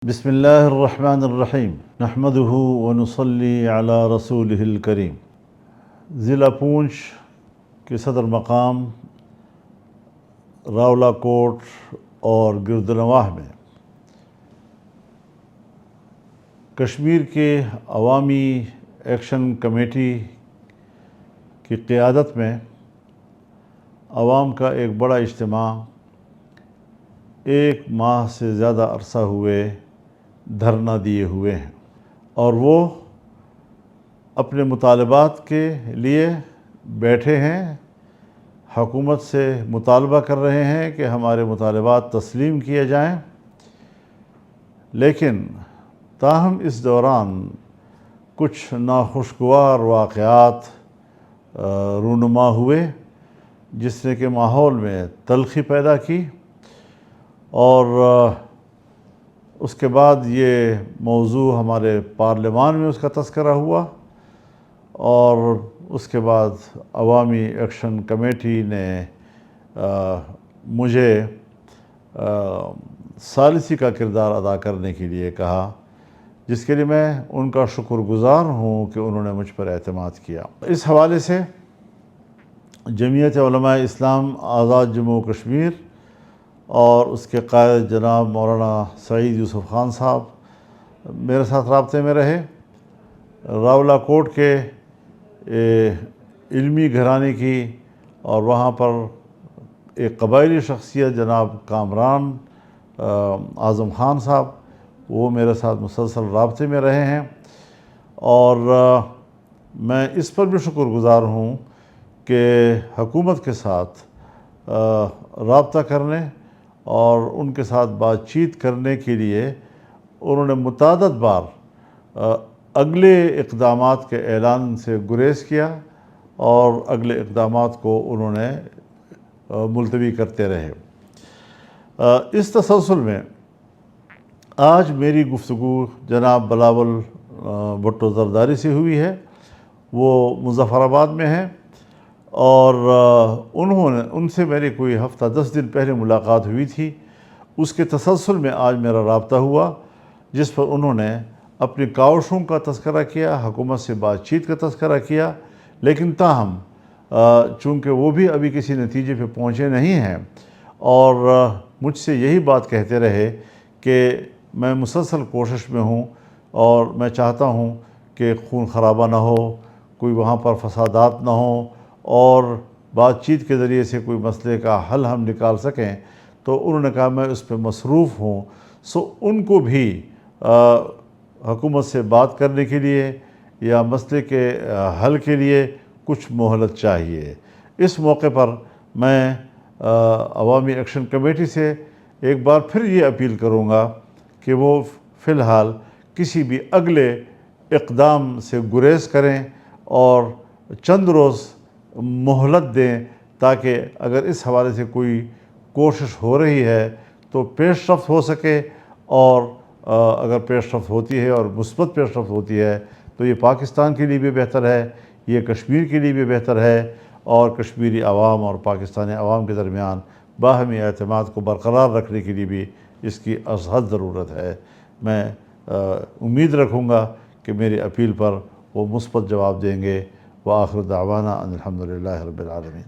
بسم اللہ الرحمن الرحیم نحمدہ ونصلی علی رسولہ الکریم۔ ضلع پونچھ کے صدر مقام راولا کوٹ اور گردنواہ میں کشمیر کے عوامی ایکشن کمیٹی کی قیادت میں عوام کا ایک بڑا اجتماع ایک ماہ سے زیادہ عرصہ ہوئے دھرنا دیے ہوئے ہیں، اور وہ اپنے مطالبات کے لیے بیٹھے ہیں۔ حکومت سے مطالبہ کر رہے ہیں کہ ہمارے مطالبات تسلیم کیے جائیں، لیکن تاہم اس دوران کچھ ناخوشگوار واقعات رونما ہوئے جس نے کہ ماحول میں تلخی پیدا کی، اور اس کے بعد یہ موضوع ہمارے پارلیمان میں اس کا تذکرہ ہوا، اور اس کے بعد عوامی ایکشن کمیٹی نے مجھے ثالثی کا کردار ادا کرنے کے لیے کہا، جس کے لیے میں ان کا شکر گزار ہوں کہ انہوں نے مجھ پر اعتماد کیا۔ اس حوالے سے جمعیت علماء اسلام آزاد جموں و کشمیر اور اس کے قائد جناب مولانا سعید یوسف خان صاحب میرے ساتھ رابطے میں رہے۔ راولا کوٹ کے علمی گھرانے کی اور وہاں پر ایک قبائلی شخصیت جناب کامران اعظم خان صاحب، وہ میرے ساتھ مسلسل رابطے میں رہے ہیں، اور میں اس پر بھی شکر گزار ہوں کہ حکومت کے ساتھ رابطہ کرنے اور ان کے ساتھ بات چیت کرنے کے لیے انہوں نے متعدد بار اگلے اقدامات کے اعلان سے گریز کیا، اور اگلے اقدامات کو انہوں نے ملتوی کرتے رہے۔ اس تسلسل میں آج میری گفتگو جناب بلاول بھٹو زرداری سے ہوئی ہے۔ وہ مظفر آباد میں ہیں، اور ان سے میری کوئی ہفتہ 10 دن پہلے ملاقات ہوئی تھی۔ اس کے تسلسل میں آج میرا رابطہ ہوا، جس پر انہوں نے اپنی کاوشوں کا تذکرہ کیا، حکومت سے بات چیت کا تذکرہ کیا، لیکن تاہم چونکہ وہ بھی ابھی کسی نتیجے پہ پہنچے نہیں ہیں، اور مجھ سے یہی بات کہتے رہے کہ میں مسلسل کوشش میں ہوں، اور میں چاہتا ہوں کہ خون خرابہ نہ ہو، کوئی وہاں پر فسادات نہ ہوں، اور بات چیت کے ذریعے سے کوئی مسئلے کا حل ہم نکال سکیں۔ تو انہوں نے کہا میں اس پہ مصروف ہوں، ان کو بھی حکومت سے بات کرنے کے لیے یا مسئلے کے حل کے لیے کچھ مہلت چاہیے۔ اس موقع پر میں عوامی ایکشن کمیٹی سے ایک بار پھر یہ اپیل کروں گا کہ وہ فی الحال کسی بھی اگلے اقدام سے گریز کریں اور چند روز مہلت دیں، تاکہ اگر اس حوالے سے کوئی کوشش ہو رہی ہے تو پیش رفت ہو سکے، اور اگر پیش رفت ہوتی ہے اور مثبت پیش رفت ہوتی ہے تو یہ پاکستان کے لیے بھی بہتر ہے، یہ کشمیر کے لیے بھی بہتر ہے، اور کشمیری عوام اور پاکستانی عوام کے درمیان باہمی اعتماد کو برقرار رکھنے کے لیے بھی اس کی ازحد ضرورت ہے۔ میں امید رکھوں گا کہ میری اپیل پر وہ مثبت جواب دیں گے۔ وآخر دعوانا ان الحمد للہ رب العالمین۔